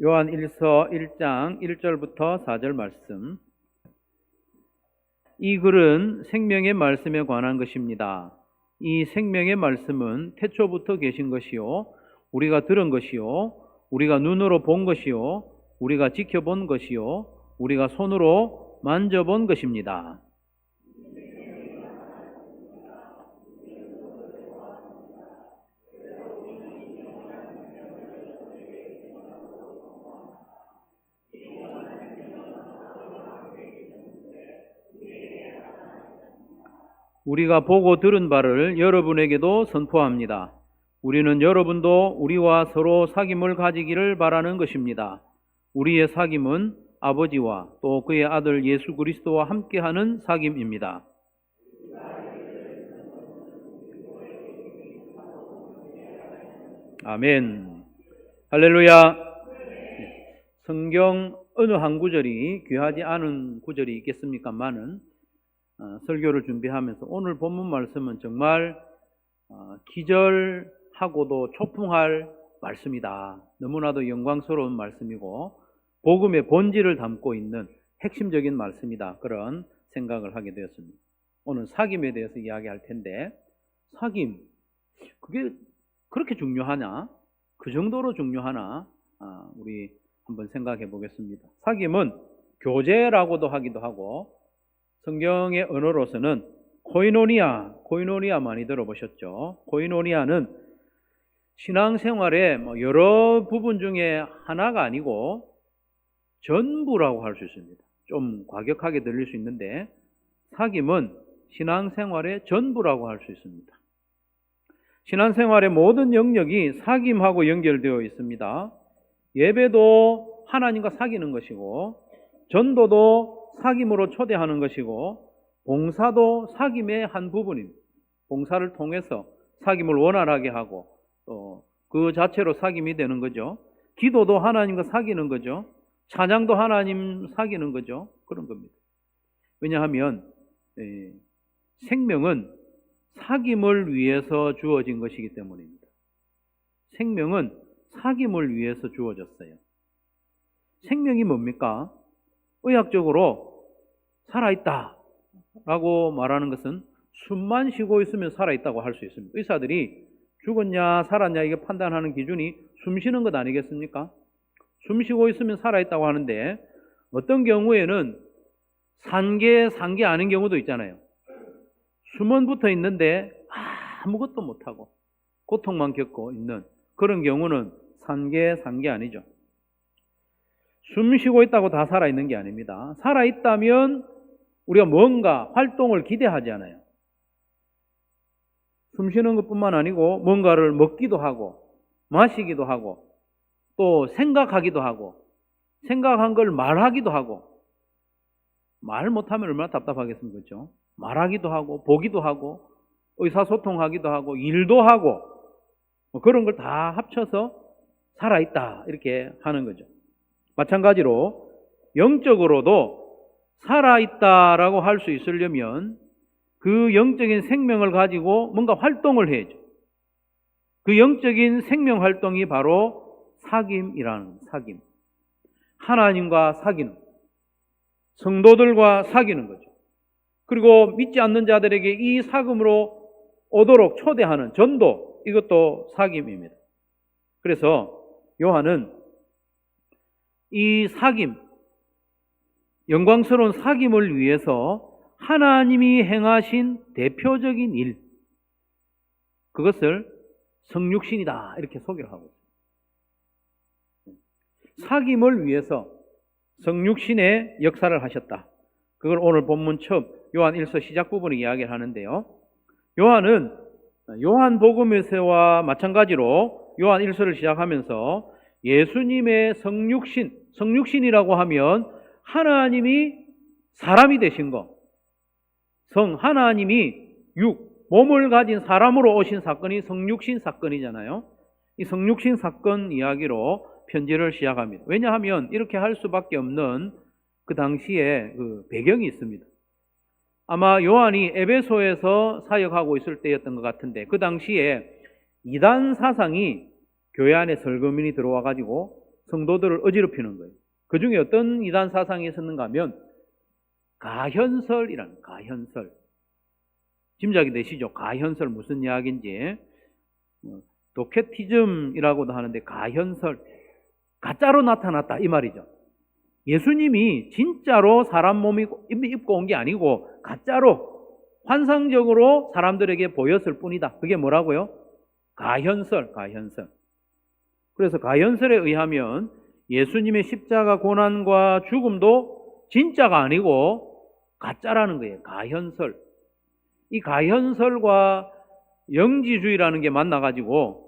요한 1장 1절부터 4절 말씀. 이 글은 생명의 말씀에 관한 것입니다. 이 생명의 말씀은 태초부터 계신 것이요, 우리가 들은 것이요, 우리가 눈으로 본 것이요, 우리가 지켜본 것이요, 우리가 손으로 만져본 것입니다. 우리가 보고 들은 바를 여러분에게도 선포합니다. 우리는 여러분도 우리와 서로 사귐을 가지기를 바라는 것입니다. 우리의 사귐은 아버지와 또 그의 아들 예수 그리스도와 함께하는 사귐입니다. 아멘. 할렐루야. 성경 어느 한 구절이 귀하지 않은 구절이 있겠습니까마는 설교를 준비하면서 오늘 본문 말씀은 정말 기절하고도 초풍할 말씀이다. 너무나도 영광스러운 말씀이고 복음의 본질을 담고 있는 핵심적인 말씀이다. 그런 생각을 하게 되었습니다. 오늘 사귐에 대해서 이야기할 텐데, 사귐, 그게 그렇게 중요하냐? 그 정도로 중요하나? 우리 한번 생각해 보겠습니다. 사귐은 교제라고도 하기도 하고, 성경의 언어로서는 코이노니아 많이 들어보셨죠? 코이노니아는 신앙생활의 여러 부분 중에 하나가 아니고 전부라고 할 수 있습니다. 좀 과격하게 들릴 수 있는데 사귐은 신앙생활의 전부라고 할 수 있습니다. 신앙생활의 모든 영역이 사귐하고 연결되어 있습니다. 예배도 하나님과 사귀는 것이고, 전도도 사귐으로 초대하는 것이고, 봉사도 사귐의 한 부분입니다. 봉사를 통해서 사귐을 원활하게 하고 또 그 자체로 사귐이 되는 거죠. 기도도 하나님과 사귀는 거죠. 찬양도 하나님 사귀는 거죠. 그런 겁니다. 왜냐하면 생명은 사귐을 위해서 주어진 것이기 때문입니다. 생명은 사귐을 위해서 주어졌어요. 생명이 뭡니까? 의학적으로 살아있다 라고 말하는 것은 숨만 쉬고 있으면 살아있다고 할 수 있습니다. 의사들이 죽었냐 살았냐 이게 판단하는 기준이 숨 쉬는 것 아니겠습니까? 숨 쉬고 있으면 살아있다고 하는데 어떤 경우에는 산 게 아닌 경우도 있잖아요. 숨은 붙어 있는데 아무것도 못하고 고통만 겪고 있는 그런 경우는 산 게 아니죠. 숨 쉬고 있다고 다 살아있는 게 아닙니다. 살아있다면 우리가 뭔가 활동을 기대하지 않아요. 숨 쉬는 것뿐만 아니고 뭔가를 먹기도 하고 마시기도 하고 또 생각하기도 하고 생각한 걸 말하기도 하고, 말 못하면 얼마나 답답하겠습니까? 그렇죠? 말하기도 하고 보기도 하고 의사소통하기도 하고 일도 하고 그런 걸 다 합쳐서 살아있다 이렇게 하는 거죠. 마찬가지로 영적으로도 살아있다라고 할 수 있으려면 그 영적인 생명을 가지고 뭔가 활동을 해야죠. 그 영적인 생명 활동이 바로 사귐이라는 사귐. 하나님과 사귀는, 성도들과 사귀는 거죠. 그리고 믿지 않는 자들에게 이 사귐으로 오도록 초대하는 전도, 이것도 사귐입니다. 그래서 요한은 이 사귐, 영광스러운 사귐을 위해서 하나님이 행하신 대표적인 일, 그것을 성육신이다 이렇게 소개를 하고 있습니다. 사귐을 위해서 성육신의 역사를 하셨다. 그걸 오늘 본문 처음 요한 1서 시작 부분에 이야기를 하는데요. 요한은 요한복음에서와 마찬가지로 요한 1서를 시작하면서 예수님의 성육신이라고 하면 하나님이 사람이 되신 것, 하나님이 몸을 가진 사람으로 오신 사건이 성육신 사건이잖아요. 이 성육신 사건 이야기로 편지를 시작합니다. 왜냐하면 이렇게 할 수밖에 없는 그 당시에 그 배경이 있습니다. 아마 요한이 에베소에서 사역하고 있을 때였던 것 같은데, 그 당시에 이단 사상이 교회 안에 설거민이 들어와 가지고 성도들을 어지럽히는 거예요. 그 중에 어떤 이단 사상이 있었는가 하면 가현설이라는, 가현설. 짐작이 되시죠? 가현설 무슨 이야기인지. 도케티즘이라고도 하는데 가현설, 가짜로 나타났다 이 말이죠. 예수님이 진짜로 사람 몸 입고 온 게 아니고 가짜로 환상적으로 사람들에게 보였을 뿐이다. 그게 뭐라고요? 가현설, 가현설. 그래서 가현설에 의하면 예수님의 십자가 고난과 죽음도 진짜가 아니고 가짜라는 거예요. 가현설. 이 가현설과 영지주의라는 게 만나가지고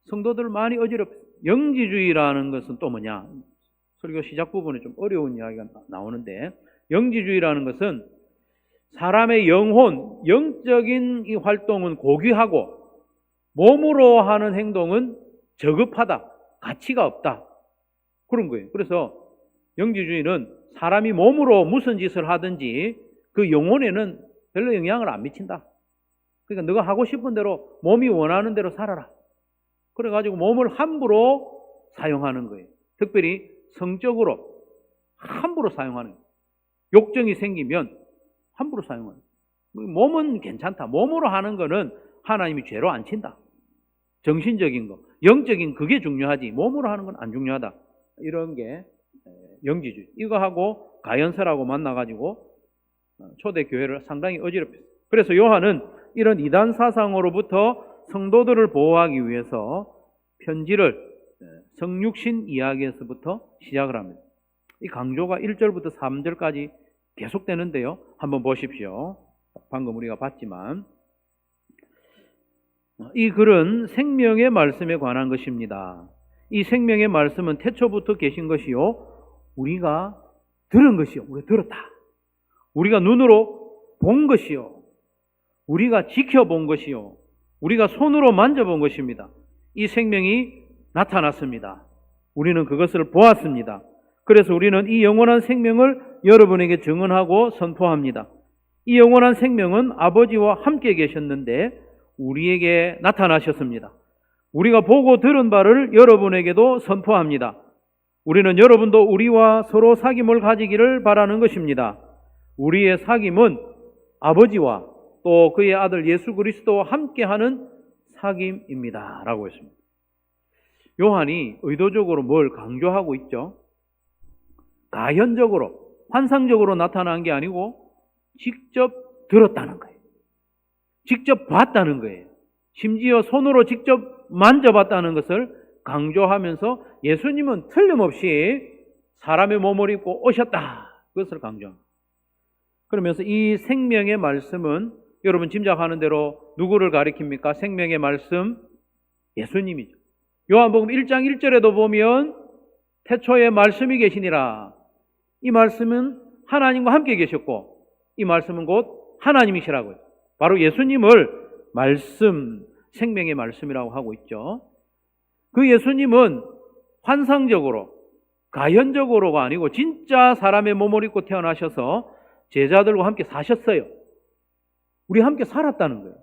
성도들을 많이 어지럽혀요. 영지주의라는 것은 또 뭐냐? 설교 시작 부분에 좀 어려운 이야기가 나오는데, 영지주의라는 것은 사람의 영혼, 영적인 이 활동은 고귀하고 몸으로 하는 행동은 저급하다, 가치가 없다, 그런 거예요. 그래서 영지주의는 사람이 몸으로 무슨 짓을 하든지 그 영혼에는 별로 영향을 안 미친다. 그러니까 너가 하고 싶은 대로, 몸이 원하는 대로 살아라. 그래가지고 몸을 함부로 사용하는 거예요. 특별히 성적으로 함부로 사용하는 거예요. 욕정이 생기면 함부로 사용하는 거예요. 몸은 괜찮다. 몸으로 하는 거는 하나님이 죄로 안 친다. 정신적인 거, 영적인 그게 중요하지 몸으로 하는 건 안 중요하다. 이런 게 영지주의. 이거하고 가연설하고 만나가지고 초대 교회를 상당히 어지럽혔어요. 그래서 요한은 이런 이단 사상으로부터 성도들을 보호하기 위해서 편지를 성육신 이야기에서부터 시작을 합니다. 이 강조가 1절부터 3절까지 계속되는데요. 한번 보십시오. 방금 우리가 봤지만 이 글은 생명의 말씀에 관한 것입니다. 이 생명의 말씀은 태초부터 계신 것이요, 우리가 들은 것이요, 우리가 들었다. 우리가 눈으로 본 것이요, 우리가 지켜본 것이요, 우리가 손으로 만져본 것입니다. 이 생명이 나타났습니다. 우리는 그것을 보았습니다. 그래서 우리는 이 영원한 생명을 여러분에게 증언하고 선포합니다. 이 영원한 생명은 아버지와 함께 계셨는데 우리에게 나타나셨습니다. 우리가 보고 들은 바를 여러분에게도 선포합니다. 우리는 여러분도 우리와 서로 사귐을 가지기를 바라는 것입니다. 우리의 사귐은 아버지와 또 그의 아들 예수 그리스도와 함께하는 사귐입니다. 라고 했습니다. 요한이 의도적으로 뭘 강조하고 있죠? 가현적으로, 환상적으로 나타난 게 아니고 직접 들었다는 거예요. 직접 봤다는 거예요. 심지어 손으로 직접 만져봤다는 것을 강조하면서 예수님은 틀림없이 사람의 몸을 입고 오셨다. 그것을 강조합니다. 그러면서 이 생명의 말씀은 여러분 짐작하는 대로 누구를 가리킵니까? 생명의 말씀, 예수님이죠. 요한복음 1장 1절에도 보면 태초에 말씀이 계시니라. 이 말씀은 하나님과 함께 계셨고 이 말씀은 곧 하나님이시라고요. 바로 예수님을 말씀, 생명의 말씀이라고 하고 있죠. 그 예수님은 환상적으로, 가현적으로가 아니고 진짜 사람의 몸을 입고 태어나셔서 제자들과 함께 사셨어요. 우리 함께 살았다는 거예요.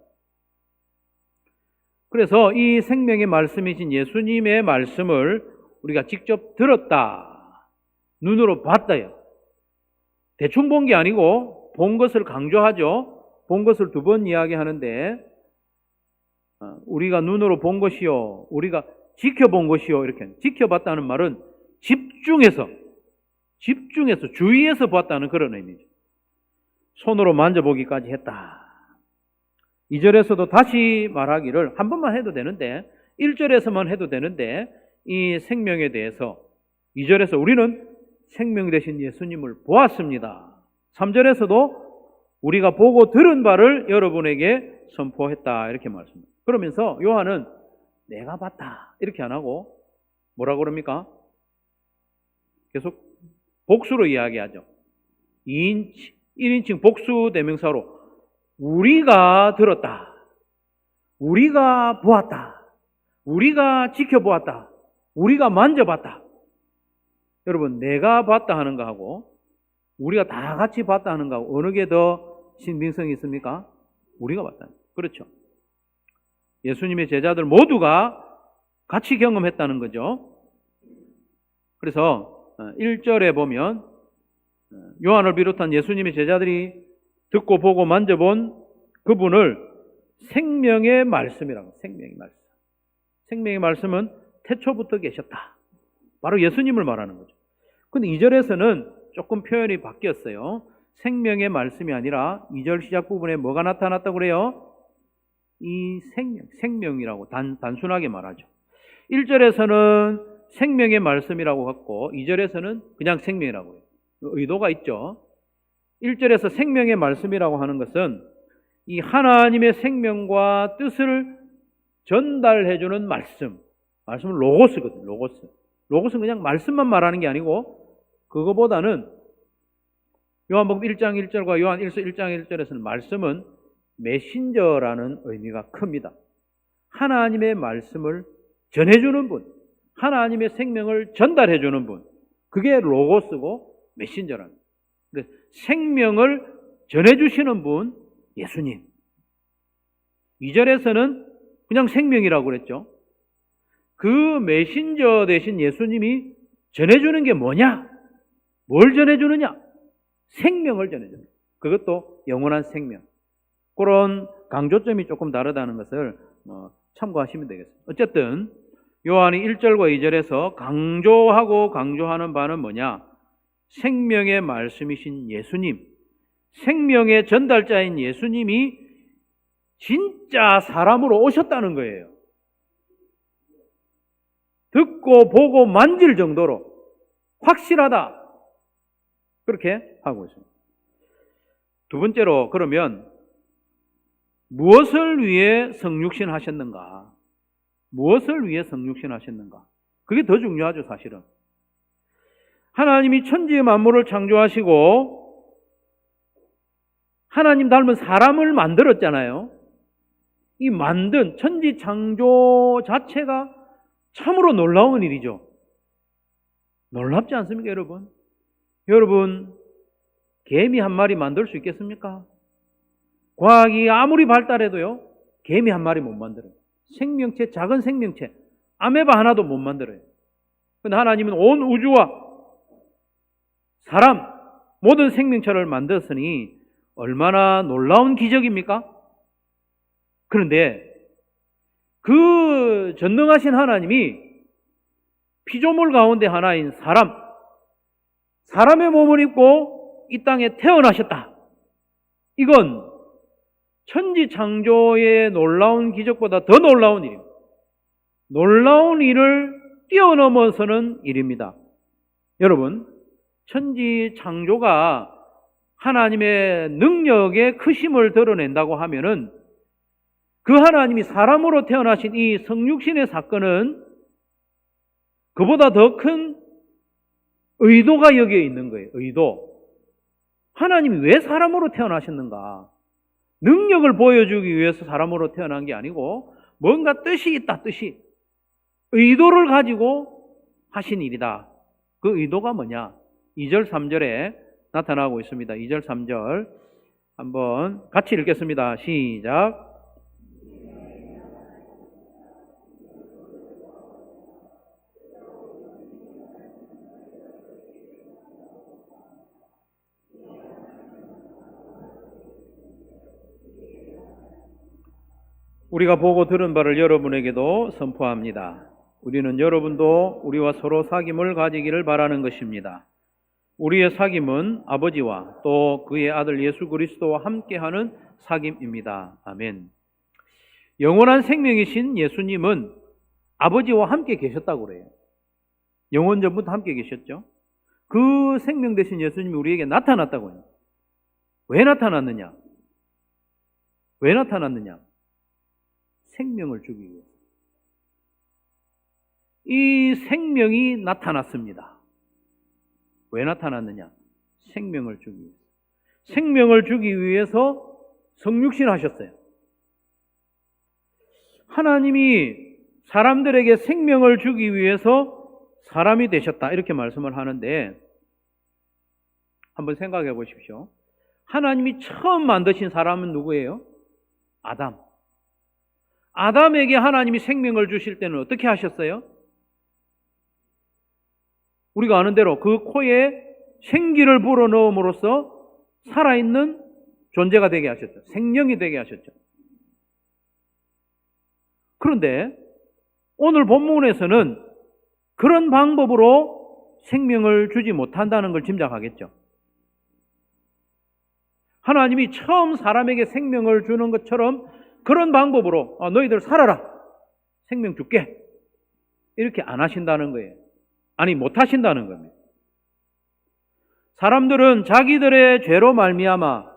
그래서 이 생명의 말씀이신 예수님의 말씀을 우리가 직접 들었다, 눈으로 봤다요. 대충 본 게 아니고 본 것을 강조하죠. 본 것을 두 번 이야기하는데 우리가 눈으로 본 것이요, 우리가 지켜본 것이요, 이렇게 지켜봤다는 말은 집중해서 주의해서 봤다는 그런 의미죠. 손으로 만져보기까지 했다. 2절에서도 다시 말하기를 한 번만 해도 되는데 1절에서만 해도 되는데 이 생명에 대해서 2절에서 우리는 생명 되신 예수님을 보았습니다. 3절에서도 우리가 보고 들은 바를 여러분에게 선포했다 이렇게 말씀합니다. 그러면서 요한은 내가 봤다 이렇게 안 하고 뭐라고 그럽니까? 계속 복수로 이야기하죠. 1인칭 복수 대명사로 우리가 들었다, 우리가 보았다, 우리가 지켜보았다, 우리가 만져봤다. 여러분, 내가 봤다 하는 거하고 우리가 다 같이 봤다 하는 거하고 어느 게 더 신빙성이 있습니까? 우리가 봤다. 그렇죠. 예수님의 제자들 모두가 같이 경험했다는 거죠. 그래서 1절에 보면 요한을 비롯한 예수님의 제자들이 듣고 보고 만져본 그분을 생명의 말씀이라고. 생명의 말씀. 생명의 말씀은 태초부터 계셨다. 바로 예수님을 말하는 거죠. 근데 2절에서는 조금 표현이 바뀌었어요. 생명의 말씀이 아니라 2절 시작 부분에 뭐가 나타났다고 그래요? 이 생명이라고 단순하게 말하죠. 1절에서는 생명의 말씀이라고 했고 2절에서는 그냥 생명이라고 해요. 의도가 있죠. 1절에서 생명의 말씀이라고 하는 것은 이 하나님의 생명과 뜻을 전달해주는 말씀은 로고스거든요. 로고스는 그냥 말씀만 말하는 게 아니고 그거보다는 요한복음 1장 1절과 요한 1서 1장 1절에서는 말씀은 메신저라는 의미가 큽니다. 하나님의 말씀을 전해주는 분, 하나님의 생명을 전달해주는 분, 그게 로고스고 메신저라는 거예요. 생명을 전해주시는 분, 예수님. 2절에서는 그냥 생명이라고 그랬죠. 그 메신저 대신 예수님이 전해주는 게 뭐냐? 뭘 전해주느냐? 생명을 전해주는 거예요. 그것도 영원한 생명. 그런 강조점이 조금 다르다는 것을 참고하시면 되겠습니다. 어쨌든 요한이 1절과 2절에서 강조하는 바는 뭐냐? 생명의 말씀이신 예수님, 생명의 전달자인 예수님이 진짜 사람으로 오셨다는 거예요. 듣고 보고 만질 정도로 확실하다. 그렇게 하고 있습니다. 두 번째로 그러면 무엇을 위해 성육신 하셨는가? 무엇을 위해 성육신 하셨는가? 그게 더 중요하죠, 사실은. 하나님이 천지의 만물을 창조하시고 하나님 닮은 사람을 만들었잖아요. 이 만든 천지 창조 자체가 참으로 놀라운 일이죠. 놀랍지 않습니까, 여러분? 여러분, 개미 한 마리 만들 수 있겠습니까? 과학이 아무리 발달해도요, 개미 한 마리 못 만들어요. 생명체, 작은 생명체, 아메바 하나도 못 만들어요. 근데 하나님은 온 우주와 사람, 모든 생명체를 만들었으니 얼마나 놀라운 기적입니까? 그런데 그 전능하신 하나님이 피조물 가운데 하나인 사람의 몸을 입고 이 땅에 태어나셨다. 이건 천지 창조의 놀라운 기적보다 더 놀라운 일입니다. 놀라운 일을 뛰어넘어서는 일입니다. 여러분, 천지 창조가 하나님의 능력의 크심을 드러낸다고 하면은 그 하나님이 사람으로 태어나신 이 성육신의 사건은 그보다 더 큰 의도가 여기에 있는 거예요. 의도. 하나님이 왜 사람으로 태어나셨는가? 능력을 보여주기 위해서 사람으로 태어난 게 아니고 뭔가 뜻이 있다, 뜻이. 의도를 가지고 하신 일이다. 그 의도가 뭐냐? 2절, 3절에 나타나고 있습니다. 2절, 3절 한번 같이 읽겠습니다. 시작. 우리가 보고 들은 바를 여러분에게도 선포합니다. 우리는 여러분도 우리와 서로 사귐을 가지기를 바라는 것입니다. 우리의 사귐은 아버지와 또 그의 아들 예수 그리스도와 함께하는 사귐입니다. 아멘. 영원한 생명이신 예수님은 아버지와 함께 계셨다고 그래요. 영원 전부터 함께 계셨죠. 그 생명 되신 예수님이 우리에게 나타났다고 해요. 왜 나타났느냐? 왜 나타났느냐? 생명을 주기 위해서. 이 생명이 나타났습니다. 왜 나타났느냐? 생명을 주기 위해서. 생명을 주기 위해서 성육신 하셨어요. 하나님이 사람들에게 생명을 주기 위해서 사람이 되셨다. 이렇게 말씀을 하는데 한번 생각해 보십시오. 하나님이 처음 만드신 사람은 누구예요? 아담. 아담에게 하나님이 생명을 주실 때는 어떻게 하셨어요? 우리가 아는 대로 그 코에 생기를 불어넣음으로써 살아있는 존재가 되게 하셨죠. 생명이 되게 하셨죠. 그런데 오늘 본문에서는 그런 방법으로 생명을 주지 못한다는 걸 짐작하겠죠. 하나님이 처음 사람에게 생명을 주는 것처럼 그런 방법으로 너희들 살아라, 생명 줄게, 이렇게 안 하신다는 거예요. 아니, 못 하신다는 겁니다. 사람들은 자기들의 죄로 말미암아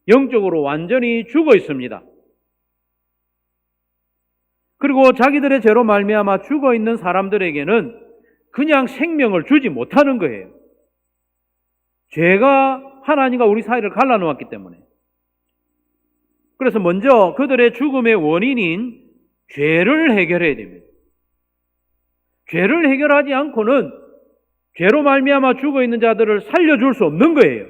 영적으로 완전히 죽어 있습니다. 그리고 자기들의 죄로 말미암아 죽어 있는 사람들에게는 그냥 생명을 주지 못하는 거예요. 죄가 하나님과 우리 사이를 갈라놓았기 때문에. 그래서 먼저 그들의 죽음의 원인인 죄를 해결해야 됩니다. 죄를 해결하지 않고는 죄로 말미암아 죽어 있는 자들을 살려줄 수 없는 거예요.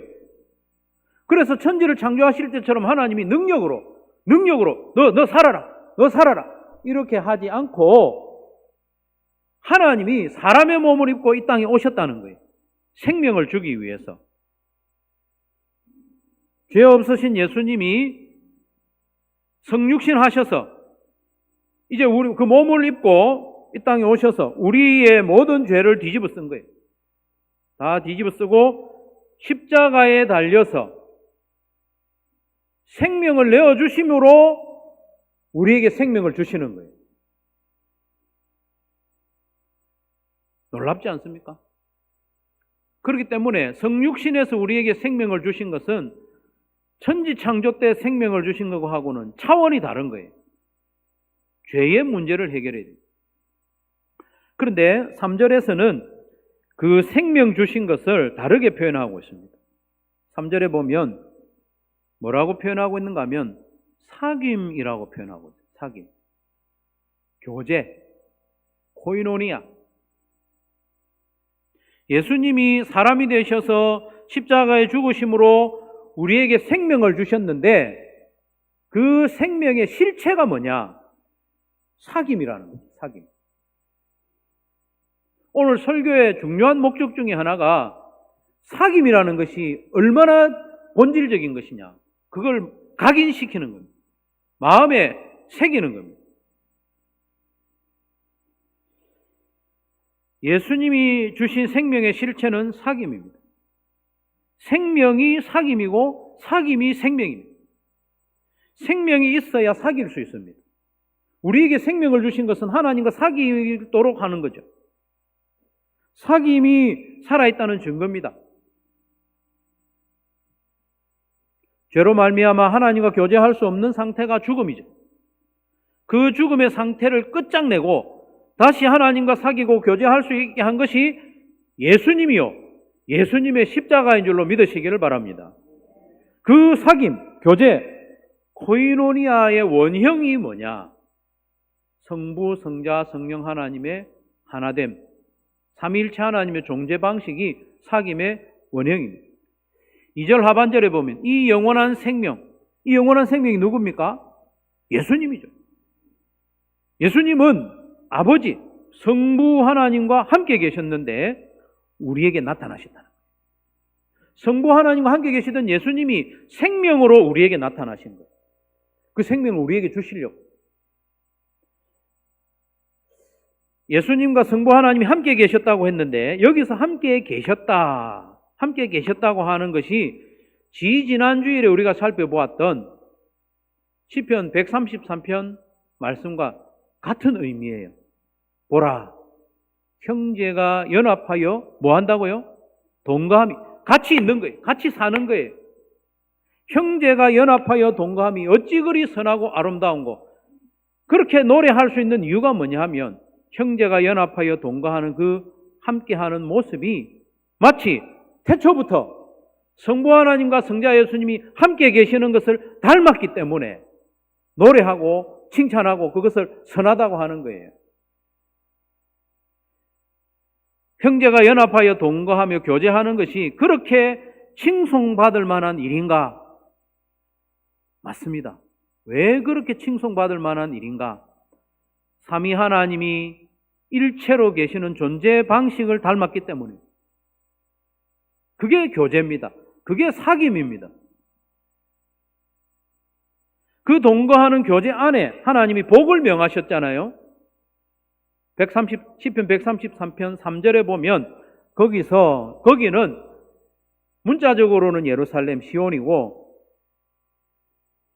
그래서 천지를 창조하실 때처럼 하나님이 능력으로 너 살아라 이렇게 하지 않고 하나님이 사람의 몸을 입고 이 땅에 오셨다는 거예요. 생명을 주기 위해서. 죄 없으신 예수님이 성육신 하셔서 이제 우리 그 몸을 입고 이 땅에 오셔서 우리의 모든 죄를 뒤집어 쓴 거예요. 다 뒤집어 쓰고 십자가에 달려서 생명을 내어주심으로 우리에게 생명을 주시는 거예요. 놀랍지 않습니까? 그렇기 때문에 성육신에서 우리에게 생명을 주신 것은 천지 창조 때 생명을 주신 것하고는 차원이 다른 거예요. 죄의 문제를 해결해야 돼요. 그런데 3절에서는 그 생명 주신 것을 다르게 표현하고 있습니다. 3절에 보면 뭐라고 표현하고 있는가 하면 사귐이라고 표현하고 있어요. 사귐. 교제, 코이노니아. 예수님이 사람이 되셔서 십자가에 죽으심으로 우리에게 생명을 주셨는데 그 생명의 실체가 뭐냐? 사귐이라는 거죠. 사귐. 오늘 설교의 중요한 목적 중에 하나가 사귐이라는 것이 얼마나 본질적인 것이냐, 그걸 각인시키는 겁니다. 마음에 새기는 겁니다. 예수님이 주신 생명의 실체는 사귐입니다. 생명이 사귐이고 사귐이 생명입니다. 생명이 있어야 사귈 수 있습니다. 우리에게 생명을 주신 것은 하나님과 사귀도록 하는 거죠. 사귐이 살아있다는 증거입니다. 죄로 말미암아 하나님과 교제할 수 없는 상태가 죽음이죠. 그 죽음의 상태를 끝장내고 다시 하나님과 사귀고 교제할 수 있게 한 것이 예수님이요, 예수님의 십자가인 줄로 믿으시기를 바랍니다. 그 사귐, 교제, 코이노니아의 원형이 뭐냐? 성부, 성자, 성령 하나님의 하나됨, 삼위일체 하나님의 존재 방식이 사귐의 원형입니다. 2절 하반절에 보면 이 영원한 생명, 이 영원한 생명이 누굽니까? 예수님이죠. 예수님은 아버지, 성부 하나님과 함께 계셨는데 우리에게 나타나셨다는 거예요. 성부 하나님과 함께 계시던 예수님이 생명으로 우리에게 나타나신 거예요. 그 생명을 우리에게 주시려고. 예수님과 성부 하나님이 함께 계셨다고 했는데 여기서 함께 계셨다고 하는 것이 지난주일에 우리가 살펴보았던 시편 133편 말씀과 같은 의미예요. 보라, 형제가 연합하여 뭐 한다고요? 동거함이, 같이 있는 거예요. 같이 사는 거예요. 형제가 연합하여 동거함이 어찌 그리 선하고 아름다운 거. 그렇게 노래할 수 있는 이유가 뭐냐 하면 형제가 연합하여 동거하는 그 함께하는 모습이 마치 태초부터 성부 하나님과 성자 예수님이 함께 계시는 것을 닮았기 때문에 노래하고 칭찬하고 그것을 선하다고 하는 거예요. 형제가 연합하여 동거하며 교제하는 것이 그렇게 칭송받을 만한 일인가? 맞습니다. 왜 그렇게 칭송받을 만한 일인가? 삼위 하나님이 일체로 계시는 존재 방식을 닮았기 때문에 그게 교제입니다. 그게 사귐입니다. 그 동거하는 교제 안에 하나님이 복을 명하셨잖아요. 시편 133편 3절에 보면 거기는 문자적으로는 예루살렘 시온이고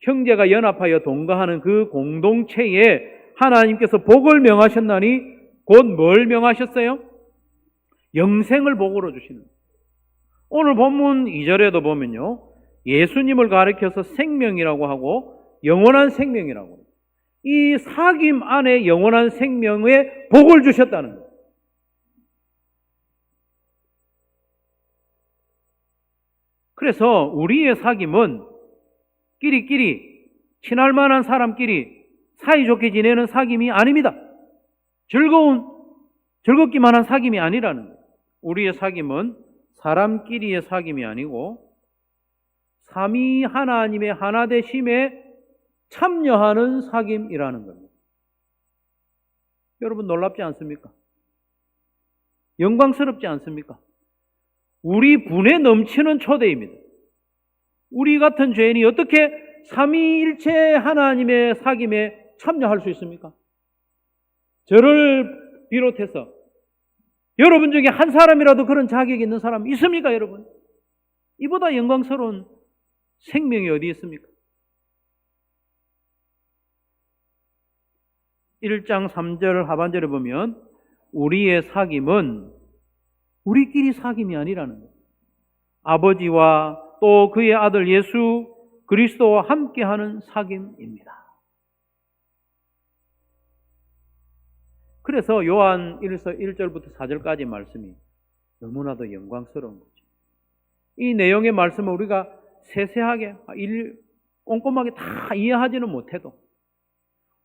형제가 연합하여 동거하는 그 공동체에 하나님께서 복을 명하셨나니 곧 뭘 명하셨어요? 영생을 복으로 주시는. 오늘 본문 2절에도 보면요. 예수님을 가리켜서 생명이라고 하고 영원한 생명이라고 해요. 이 사귐 안에 영원한 생명에 복을 주셨다는 거예요. 그래서 우리의 사귐은 끼리끼리 친할 만한 사람끼리 사이좋게 지내는 사귐이 아닙니다. 즐겁기만 한 사귐이 아니라는 거예요. 우리의 사귐은 사람끼리의 사귐이 아니고 삼위 하나님의 하나되심에 참여하는 사귐이라는 겁니다. 여러분 놀랍지 않습니까? 영광스럽지 않습니까? 우리 분에 넘치는 초대입니다. 우리 같은 죄인이 어떻게 삼위일체 하나님의 사귐에 참여할 수 있습니까? 저를 비롯해서 여러분 중에 한 사람이라도 그런 자격이 있는 사람 있습니까, 여러분? 이보다 영광스러운 생명이 어디 있습니까? 1장 3절 하반절에 보면 우리의 사귐은 우리끼리 사귐이 아니라는 거예요. 아버지와 또 그의 아들 예수 그리스도와 함께하는 사귐입니다. 그래서 요한 1절부터 4절까지 말씀이 너무나도 영광스러운 거죠. 이 내용의 말씀을 우리가 세세하게 꼼꼼하게 다 이해하지는 못해도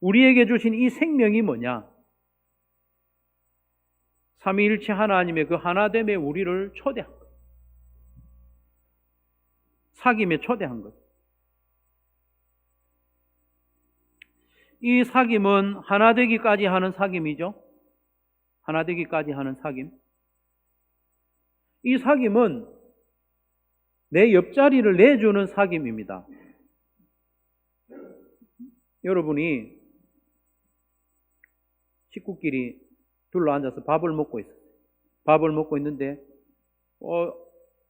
우리에게 주신 이 생명이 뭐냐? 삼위일체 하나님의 그 하나됨에 우리를 초대한 것. 사귐에 초대한 것. 이 사귐은 하나되기까지 하는 사귐이죠. 하나되기까지 하는 사귐. 이 사귐은 내 옆자리를 내주는 사귐입니다. 여러분이 식구끼리 둘러앉아서 밥을 먹고 있어요. 밥을 먹고 있는데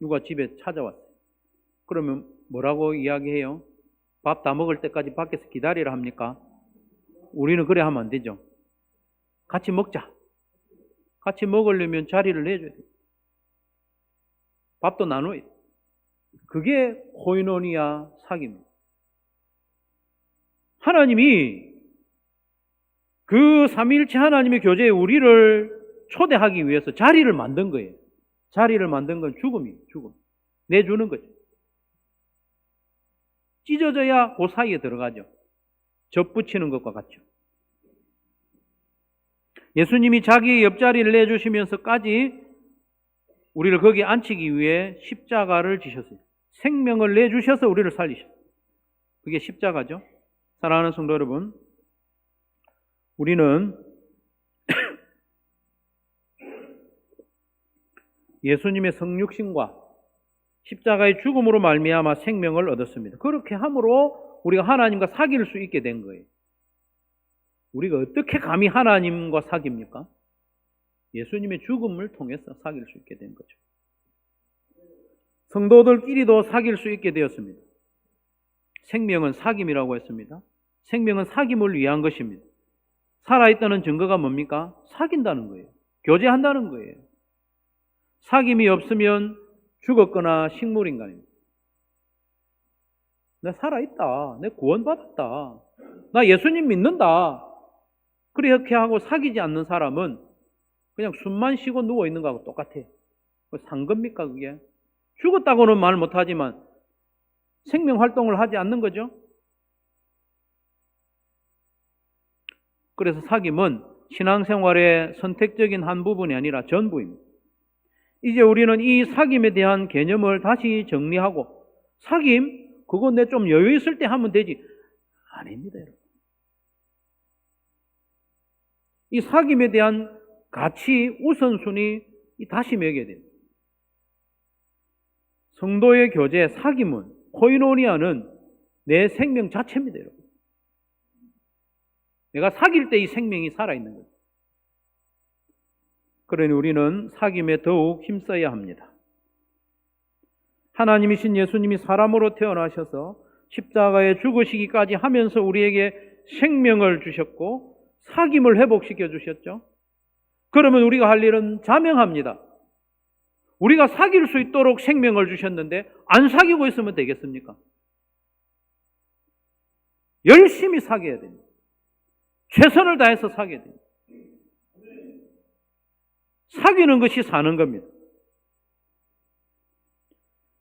누가 집에 찾아왔어요. 그러면 뭐라고 이야기해요? 밥 다 먹을 때까지 밖에서 기다리라 합니까? 우리는 그래 하면 안 되죠. 같이 먹자. 같이 먹으려면 자리를 내줘야 돼요. 밥도 나눠야 돼요. 그게 코이노니아 사귐입니다. 하나님이 그 삼위일체 하나님의 교제에 우리를 초대하기 위해서 자리를 만든 거예요. 자리를 만든 건 죽음이에요. 죽음. 내주는 거죠. 찢어져야 그 사이에 들어가죠. 접붙이는 것과 같죠. 예수님이 자기의 옆자리를 내주시면서까지 우리를 거기에 앉히기 위해 십자가를 지셨어요. 생명을 내주셔서 우리를 살리셨어요. 그게 십자가죠. 사랑하는 성도 여러분, 우리는 예수님의 성육신과 십자가의 죽음으로 말미암아 생명을 얻었습니다. 그렇게 함으로 우리가 하나님과 사귈 수 있게 된 거예요. 우리가 어떻게 감히 하나님과 사깁니까? 예수님의 죽음을 통해서 사귈 수 있게 된 거죠. 성도들끼리도 사귈 수 있게 되었습니다. 생명은 사귐이라고 했습니다. 생명은 사귐을 위한 것입니다. 살아있다는 증거가 뭡니까? 사귄다는 거예요. 교제한다는 거예요. 사귐이 없으면 죽었거나 식물인간입니다. 나 살아있다. 내 구원받았다. 나 예수님 믿는다. 그렇게 하고 사귀지 않는 사람은 그냥 숨만 쉬고 누워있는 거하고 똑같아요. 산 겁니까 그게? 죽었다고는 말 못하지만 생명활동을 하지 않는 거죠. 그래서 사귐은 신앙생활의 선택적인 한 부분이 아니라 전부입니다. 이제 우리는 이 사귐에 대한 개념을 다시 정리하고 사귐? 그거 내 좀 여유 있을 때 하면 되지. 아닙니다, 여러분. 이 사귐에 대한 가치, 우선순위 다시 매겨야 됩니다. 성도의 교제, 사귐은, 코이노니아는 내 생명 자체입니다, 여러분. 내가 사귈 때 이 생명이 살아있는 거죠. 그러니 우리는 사귐에 더욱 힘써야 합니다. 하나님이신 예수님이 사람으로 태어나셔서 십자가에 죽으시기까지 하면서 우리에게 생명을 주셨고 사귐을 회복시켜 주셨죠. 그러면 우리가 할 일은 자명합니다. 우리가 사귈 수 있도록 생명을 주셨는데 안 사귀고 있으면 되겠습니까? 열심히 사귀어야 됩니다. 최선을 다해서 사귀어야 됩니다. 사귀는 것이 사는 겁니다.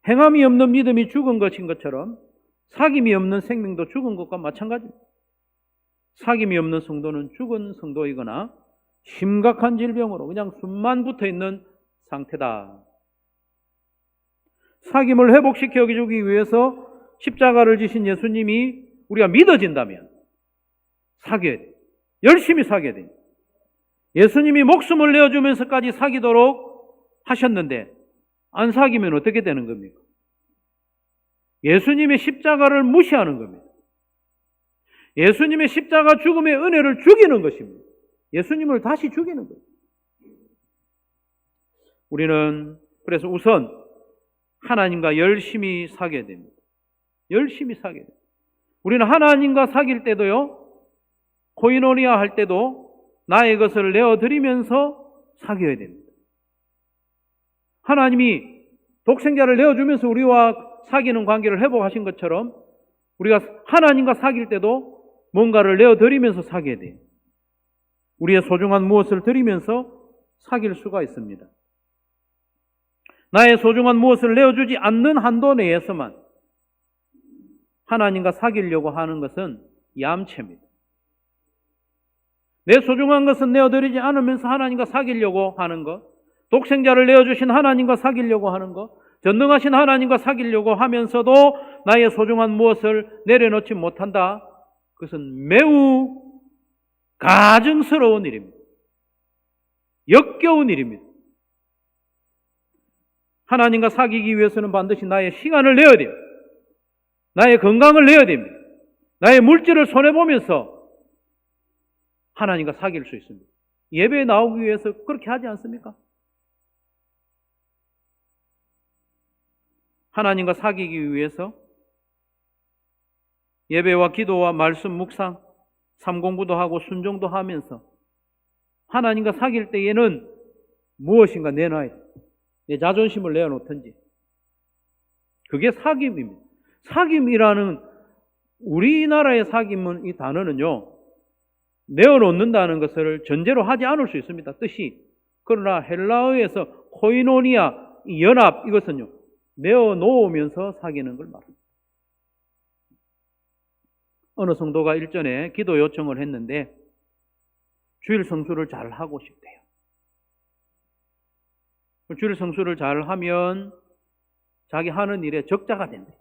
행함이 없는 믿음이 죽은 것인 것처럼 사귐이 없는 생명도 죽은 것과 마찬가지입니다. 사귐이 없는 성도는 죽은 성도이거나 심각한 질병으로 그냥 숨만 붙어있는 상태다. 사귐을 회복시켜 주기 위해서 십자가를 지신 예수님이 우리가 믿어진다면 사귀어야 돼요. 열심히 사귀어야 돼요. 예수님이 목숨을 내어주면서까지 사귀도록 하셨는데 안 사귀면 어떻게 되는 겁니까? 예수님의 십자가를 무시하는 겁니다. 예수님의 십자가 죽음의 은혜를 죽이는 것입니다. 예수님을 다시 죽이는 거예요. 우리는 그래서 우선 하나님과 열심히 사귀어야 됩니다. 열심히 사귀어야 됩니다. 우리는 하나님과 사귈 때도요, 코이노니아 할 때도 나의 것을 내어드리면서 사귀어야 됩니다. 하나님이 독생자를 내어주면서 우리와 사귀는 관계를 회복하신 것처럼 우리가 하나님과 사귈 때도 뭔가를 내어드리면서 사귀어야 돼요. 우리의 소중한 무엇을 드리면서 사귈 수가 있습니다. 나의 소중한 무엇을 내어주지 않는 한도 내에서만 하나님과 사귀려고 하는 것은 얌체입니다. 내 소중한 것은 내어드리지 않으면서 하나님과 사귀려고 하는 것, 독생자를 내어주신 하나님과 사귀려고 하는 것, 전능하신 하나님과 사귀려고 하면서도 나의 소중한 무엇을 내려놓지 못한다. 그것은 매우 가증스러운 일입니다. 역겨운 일입니다. 하나님과 사귀기 위해서는 반드시 나의 시간을 내어야 돼요. 나의 건강을 내어야 됩니다. 나의 물질을 손해보면서 하나님과 사귈 수 있습니다. 예배에 나오기 위해서 그렇게 하지 않습니까? 하나님과 사귀기 위해서 예배와 기도와 말씀 묵상, 삼공부도 하고 순종도 하면서 하나님과 사귈 때에는 무엇인가 내놔야 돼요. 내 자존심을 내어놓든지. 그게 사귐입니다. 사귐이라는 우리나라의 사귐은 이 단어는요, 내어놓는다는 것을 전제로 하지 않을 수 있습니다. 뜻이. 그러나 헬라어에서 코이노니아, 연합, 이것은요, 내어놓으면서 사귀는 걸 말합니다. 어느 성도가 일전에 기도 요청을 했는데 주일 성수를 잘 하고 싶대요. 주일 성수를 잘 하면 자기 하는 일에 적자가 된대.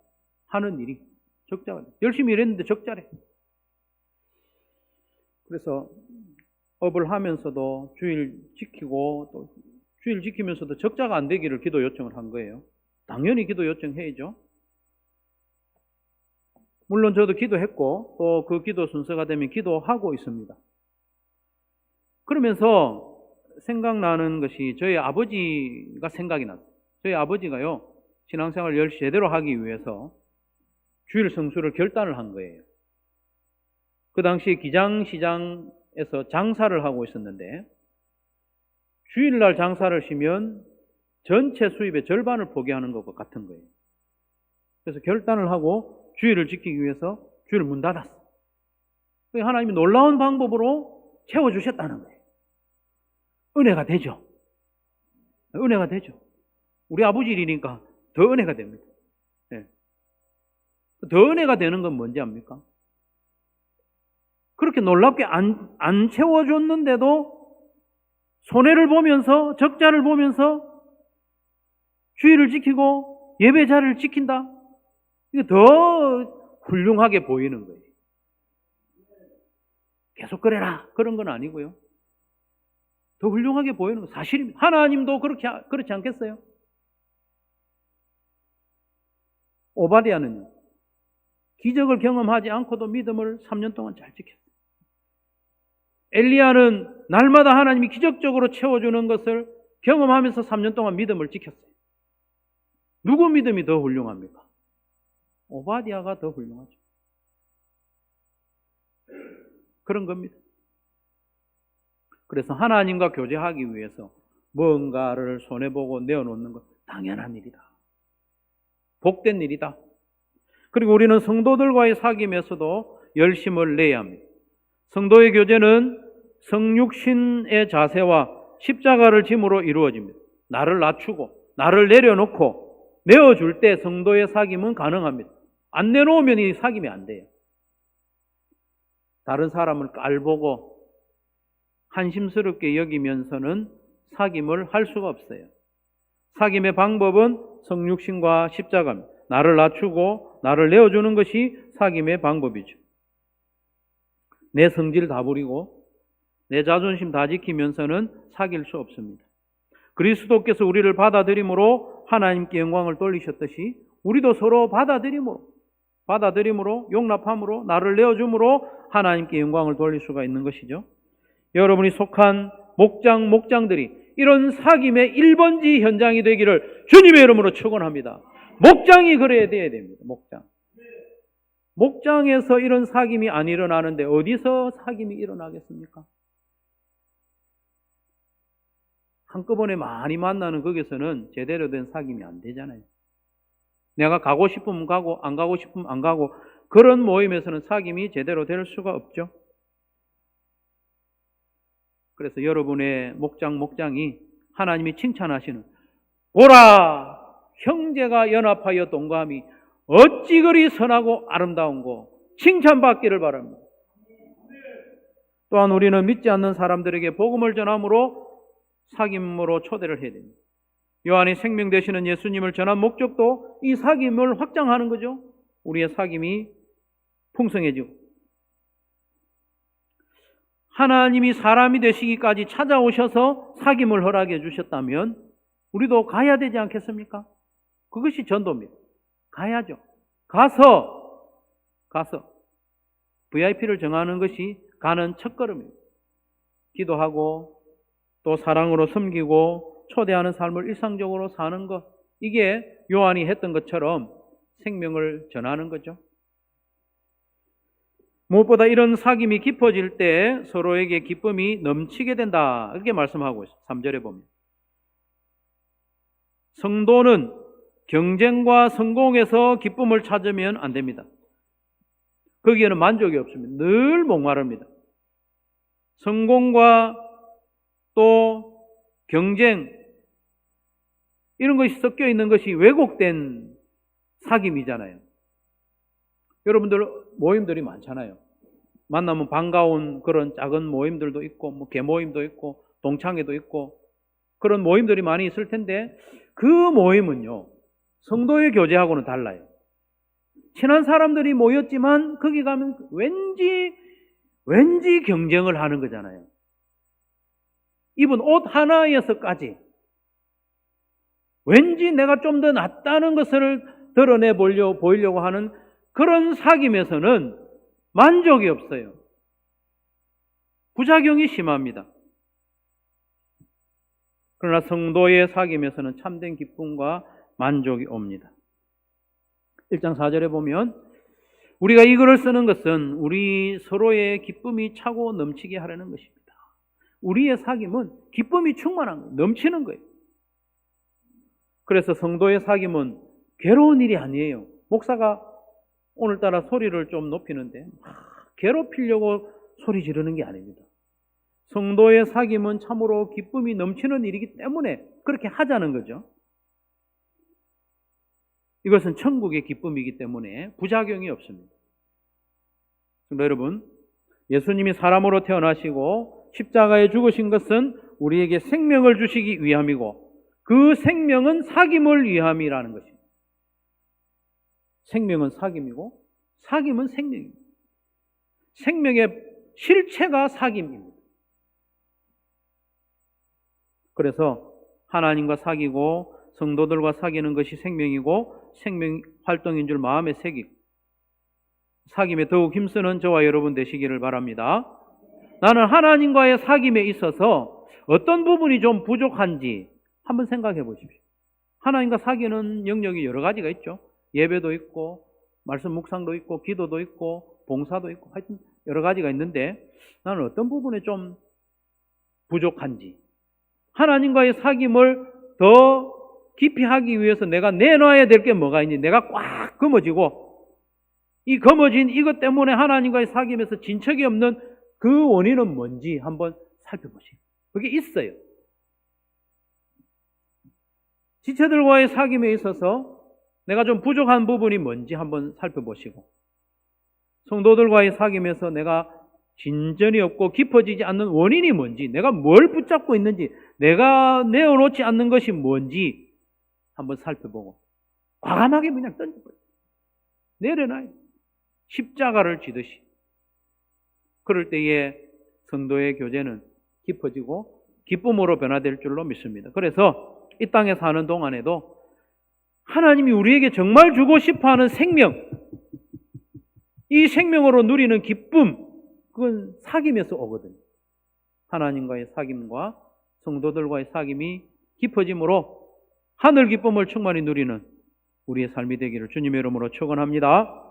하는 일이 적자가 돼. 열심히 일했는데 적자래. 그래서 업을 하면서도 주일 지키고 또 주일 지키면서도 적자가 안 되기를 기도 요청을 한 거예요. 당연히 기도 요청해야죠. 물론 저도 기도했고 또 그 기도 순서가 되면 기도하고 있습니다. 그러면서 생각나는 것이 저희 아버지가 생각이 났어요. 저희 아버지가요, 신앙생활을 열심히 제대로 하기 위해서 주일 성수를 결단을 한 거예요. 그 당시 기장시장에서 장사를 하고 있었는데 주일날 장사를 쉬면 전체 수입의 절반을 포기하는 것과 같은 거예요. 그래서 결단을 하고 주일을 지키기 위해서 주일을 문 닫았어요. 하나님이 놀라운 방법으로 채워주셨다는 거예요. 은혜가 되죠. 은혜가 되죠. 우리 아버지 일이니까 더 은혜가 됩니다. 네. 더 은혜가 되는 건 뭔지 압니까? 그렇게 놀랍게 안 채워줬는데도 손해를 보면서, 적자를 보면서 주의를 지키고 예배 자리를 지킨다? 이거 더 훌륭하게 보이는 거예요. 계속 그래라, 그런 건 아니고요. 더 훌륭하게 보이는 거 사실입니다. 하나님도 그렇지 않겠어요? 오바댜는요, 기적을 경험하지 않고도 믿음을 3년 동안 잘 지켰어요. 엘리야는 날마다 하나님이 기적적으로 채워주는 것을 경험하면서 3년 동안 믿음을 지켰어요. 누구 믿음이 더 훌륭합니까? 오바댜가 더 훌륭하죠. 그런 겁니다. 그래서 하나님과 교제하기 위해서 뭔가를 손해보고 내어놓는 것 당연한 일이다. 복된 일이다. 그리고 우리는 성도들과의 사귐에서도 열심을 내야 합니다. 성도의 교제는 성육신의 자세와 십자가를 짐으로 이루어집니다. 나를 낮추고 나를 내려놓고 내어줄 때 성도의 사귐은 가능합니다. 안 내놓으면 이 사귐이 안 돼요. 다른 사람을 깔보고 한심스럽게 여기면서는 사귐을 할 수가 없어요. 사귐의 방법은 성육신과 십자가입니다. 나를 낮추고 나를 내어주는 것이 사귐의 방법이죠. 내 성질 다 부리고 내 자존심 다 지키면서는 사귈 수 없습니다. 그리스도께서 우리를 받아들임으로 하나님께 영광을 돌리셨듯이 우리도 서로 받아들임으로 용납함으로 나를 내어줌으로 하나님께 영광을 돌릴 수가 있는 것이죠. 여러분이 속한 목장들이 이런 사귐의 1번지 현장이 되기를 주님의 이름으로 축원합니다. 목장이 그래야 돼야 됩니다. 목장에서 이런 사귐이 안 일어나는데 어디서 사귐이 일어나겠습니까? 한꺼번에 많이 만나는 거기서는 제대로 된 사귐이 안 되잖아요. 내가 가고 싶으면 가고 안 가고 싶으면 안 가고 그런 모임에서는 사귐이 제대로 될 수가 없죠. 그래서 여러분의 목장이 하나님이 칭찬하시는 오라 형제가 연합하여 동거함이 어찌 그리 선하고 아름다운고 칭찬받기를 바랍니다. 또한 우리는 믿지 않는 사람들에게 복음을 전함으로 사귐으로 초대를 해야 됩니다. 요한이 생명 되시는 예수님을 전한 목적도 이 사귐을 확장하는 거죠. 우리의 사귐이 풍성해지고 하나님이 사람이 되시기까지 찾아오셔서 사귐을 허락해 주셨다면 우리도 가야 되지 않겠습니까? 그것이 전도입니다. 가야죠. 가서 VIP를 정하는 것이 가는 첫걸음입니다. 기도하고 또 사랑으로 섬기고 초대하는 삶을 일상적으로 사는 것, 이게 요한이 했던 것처럼 생명을 전하는 거죠. 무엇보다 이런 사귐이 깊어질 때 서로에게 기쁨이 넘치게 된다, 이렇게 말씀하고 있어요. 3절에 보면 성도는 경쟁과 성공에서 기쁨을 찾으면 안 됩니다. 거기에는 만족이 없습니다. 늘 목마릅니다. 성공과 또 경쟁, 이런 것이 섞여 있는 것이 왜곡된 사귐이잖아요. 여러분들 모임들이 많잖아요. 만나면 반가운 그런 작은 모임들도 있고 뭐 개모임도 있고 동창회도 있고 그런 모임들이 많이 있을 텐데 그 모임은요 성도의 교제하고는 달라요. 친한 사람들이 모였지만 거기 가면 왠지 경쟁을 하는 거잖아요. 입은 옷 하나에서까지 왠지 내가 좀 더 낫다는 것을 드러내 보이려고 하는 그런 사귐에서는 만족이 없어요. 부작용이 심합니다. 그러나 성도의 사귐에서는 참된 기쁨과 만족이 옵니다. 1장 4절에 보면 우리가 이 글을 쓰는 것은 우리 서로의 기쁨이 차고 넘치게 하려는 것입니다. 우리의 사귐은 기쁨이 충만한 거예요. 넘치는 거예요. 그래서 성도의 사귐은 괴로운 일이 아니에요. 목사가 오늘따라 소리를 좀 높이는데 괴롭히려고 소리 지르는 게 아닙니다. 성도의 사귐은 참으로 기쁨이 넘치는 일이기 때문에 그렇게 하자는 거죠. 이것은 천국의 기쁨이기 때문에 부작용이 없습니다. 여러분, 예수님이 사람으로 태어나시고 십자가에 죽으신 것은 우리에게 생명을 주시기 위함이고 그 생명은 사귐을 위함이라는 것입니다. 생명은 사귐이고 사귐은 생명입니다. 생명의 실체가 사귐입니다. 그래서 하나님과 사귀고 성도들과 사귀는 것이 생명이고 생명 활동인 줄 마음에 새기고 사귐에 더욱 힘쓰는 저와 여러분 되시기를 바랍니다. 나는 하나님과의 사귐에 있어서 어떤 부분이 좀 부족한지 한번 생각해 보십시오. 하나님과 사귀는 영역이 여러 가지가 있죠. 예배도 있고 말씀 묵상도 있고 기도도 있고 봉사도 있고 하여튼 여러 가지가 있는데 나는 어떤 부분에 좀 부족한지, 하나님과의 사귐을 더 깊이 하기 위해서 내가 내놔야 될 게 뭐가 있니? 내가 꽉 거머쥐고 이 거머쥔 이것 때문에 하나님과의 사귐에서 진척이 없는 그 원인은 뭔지 한번 살펴보시고, 그게 있어요. 지체들과의 사귐에 있어서 내가 좀 부족한 부분이 뭔지 한번 살펴보시고, 성도들과의 사귐에서 내가 진전이 없고 깊어지지 않는 원인이 뭔지, 내가 뭘 붙잡고 있는지, 내가 내어놓지 않는 것이 뭔지 한번 살펴보고 과감하게 그냥 던져버려요. 내려놔요. 십자가를 지듯이. 그럴 때에 성도의 교제는 깊어지고 기쁨으로 변화될 줄로 믿습니다. 그래서 이 땅에 사는 동안에도 하나님이 우리에게 정말 주고 싶어하는 생명, 이 생명으로 누리는 기쁨, 그건 사귐에서 오거든요. 하나님과의 사귐과 성도들과의 사귐이 깊어짐으로 하늘 기쁨을 충만히 누리는 우리의 삶이 되기를 주님의 이름으로 축원합니다.